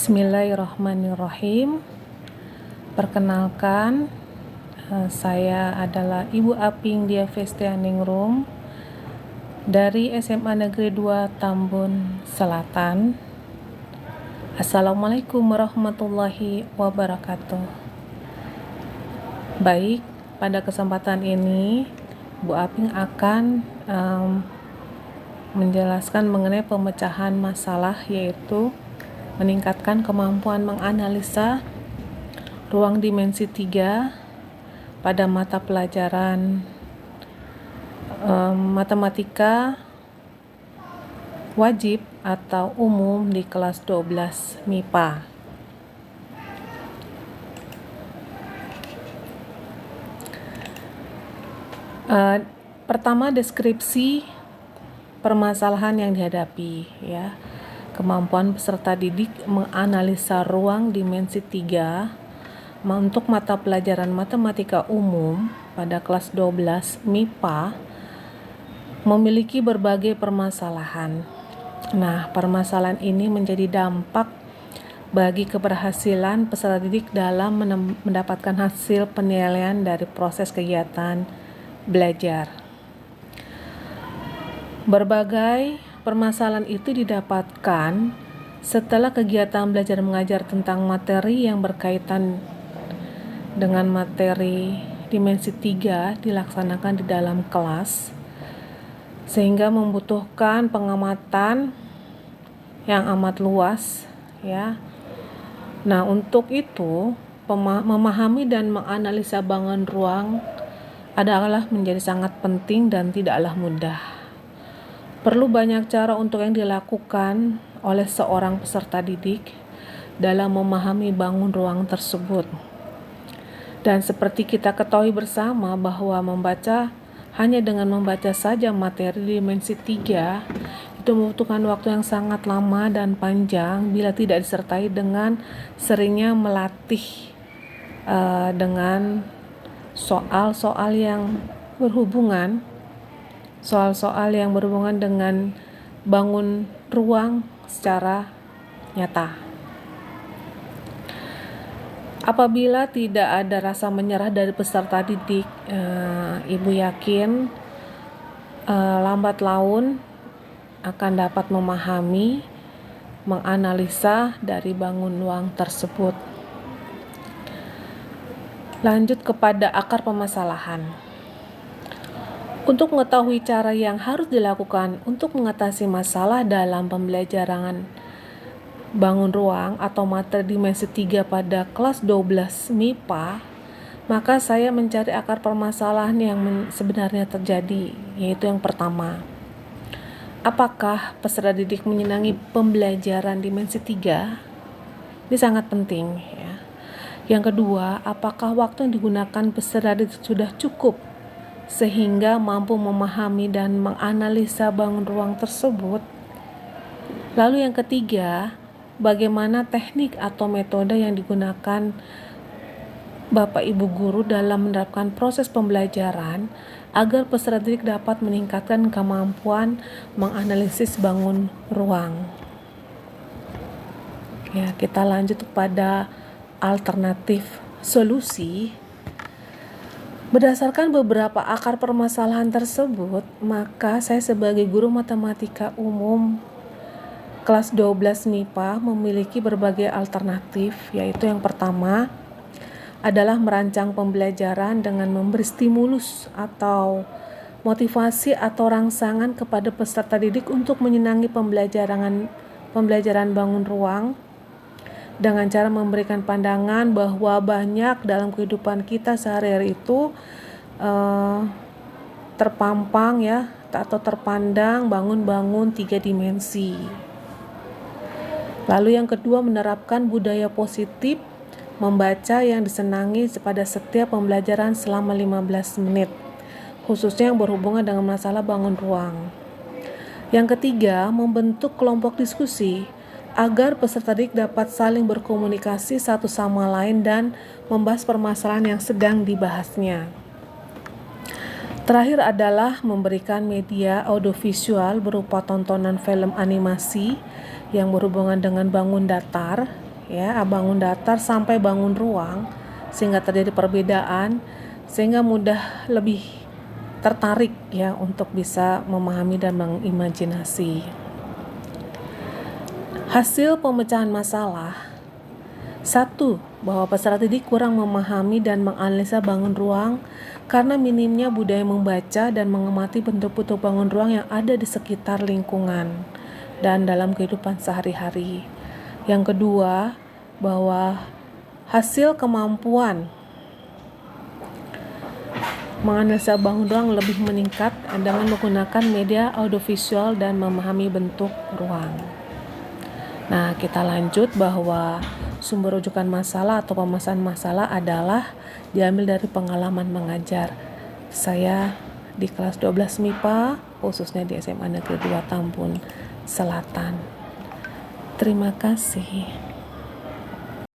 Bismillahirrahmanirrahim. Perkenalkan, saya adalah Ibu Aping Dia Festianingrum dari SMA Negeri 2 Tambun Selatan. Assalamualaikum warahmatullahi wabarakatuh. Baik, pada kesempatan ini Bu Aping akan menjelaskan mengenai pemecahan masalah, yaitu meningkatkan kemampuan menganalisa ruang dimensi 3 pada mata pelajaran matematika wajib atau umum di kelas 12 MIPA. Pertama, deskripsi permasalahan yang dihadapi, ya. Kemampuan peserta didik menganalisa ruang dimensi 3 untuk mata pelajaran matematika umum pada kelas 12 MIPA memiliki berbagai permasalahan. Nah, permasalahan ini menjadi dampak bagi keberhasilan peserta didik dalam mendapatkan hasil penilaian dari proses kegiatan belajar. Berbagai permasalahan itu didapatkan setelah kegiatan belajar mengajar tentang materi yang berkaitan dengan materi dimensi 3 dilaksanakan di dalam kelas, sehingga membutuhkan pengamatan yang amat luas, ya. Nah, untuk itu memahami dan menganalisa bangun ruang adalah menjadi sangat penting dan tidaklah mudah. Perlu banyak cara untuk yang dilakukan oleh seorang peserta didik dalam memahami bangun ruang tersebut. Dan seperti kita ketahui bersama bahwa hanya dengan membaca saja materi dimensi 3 itu membutuhkan waktu yang sangat lama dan panjang bila tidak disertai dengan seringnya melatih dengan soal-soal yang berhubungan dengan bangun ruang secara nyata. Apabila tidak ada rasa menyerah dari peserta didik, Ibu yakin lambat laun akan dapat memahami, menganalisa dari bangun ruang tersebut. Lanjut kepada akar permasalahan. Untuk mengetahui cara yang harus dilakukan untuk mengatasi masalah dalam pembelajaran bangun ruang atau materi dimensi 3 pada kelas 12 MIPA, maka saya mencari akar permasalahan yang sebenarnya terjadi, yaitu yang pertama, apakah peserta didik menyenangi pembelajaran dimensi 3? Ini sangat penting, ya. Yang kedua, apakah waktu yang digunakan peserta didik sudah cukup sehingga mampu memahami dan menganalisa bangun ruang tersebut? Lalu yang ketiga, bagaimana teknik atau metode yang digunakan Bapak Ibu guru dalam menerapkan proses pembelajaran agar peserta didik dapat meningkatkan kemampuan menganalisis bangun ruang. Ya, kita lanjut kepada alternatif solusi. Berdasarkan beberapa akar permasalahan tersebut, maka saya sebagai guru matematika umum kelas 12 MIPA memiliki berbagai alternatif, yaitu yang pertama adalah merancang pembelajaran dengan memberi stimulus atau motivasi atau rangsangan kepada peserta didik untuk menyenangi pembelajaran bangun ruang dengan cara memberikan pandangan bahwa banyak dalam kehidupan kita sehari-hari itu terpampang, ya, atau terpandang bangun-bangun 3 dimensi. Lalu yang kedua, menerapkan budaya positif membaca yang disenangi pada setiap pembelajaran selama 15 menit, khususnya yang berhubungan dengan masalah bangun ruang. Yang ketiga, membentuk kelompok diskusi agar peserta didik dapat saling berkomunikasi satu sama lain dan membahas permasalahan yang sedang dibahasnya. Terakhir adalah memberikan media audiovisual berupa tontonan film animasi yang berhubungan dengan bangun datar ya, bangun datar sampai bangun ruang, sehingga terjadi perbedaan, sehingga mudah lebih tertarik ya untuk bisa memahami dan mengimajinasi. Hasil pemecahan masalah: 1. Bahwa peserta didik kurang memahami dan menganalisa bangun ruang karena minimnya budaya membaca dan mengamati bentuk-bentuk bangun ruang yang ada di sekitar lingkungan dan dalam kehidupan sehari-hari. Yang kedua, bahwa hasil kemampuan menganalisa bangun ruang lebih meningkat dengan menggunakan media audiovisual dan memahami bentuk ruang. Nah, kita lanjut bahwa sumber rujukan masalah atau pemasaran masalah adalah diambil dari pengalaman mengajar. Saya di kelas 12 MIPA, khususnya di SMA Negeri 2 Tambun Selatan. Terima kasih.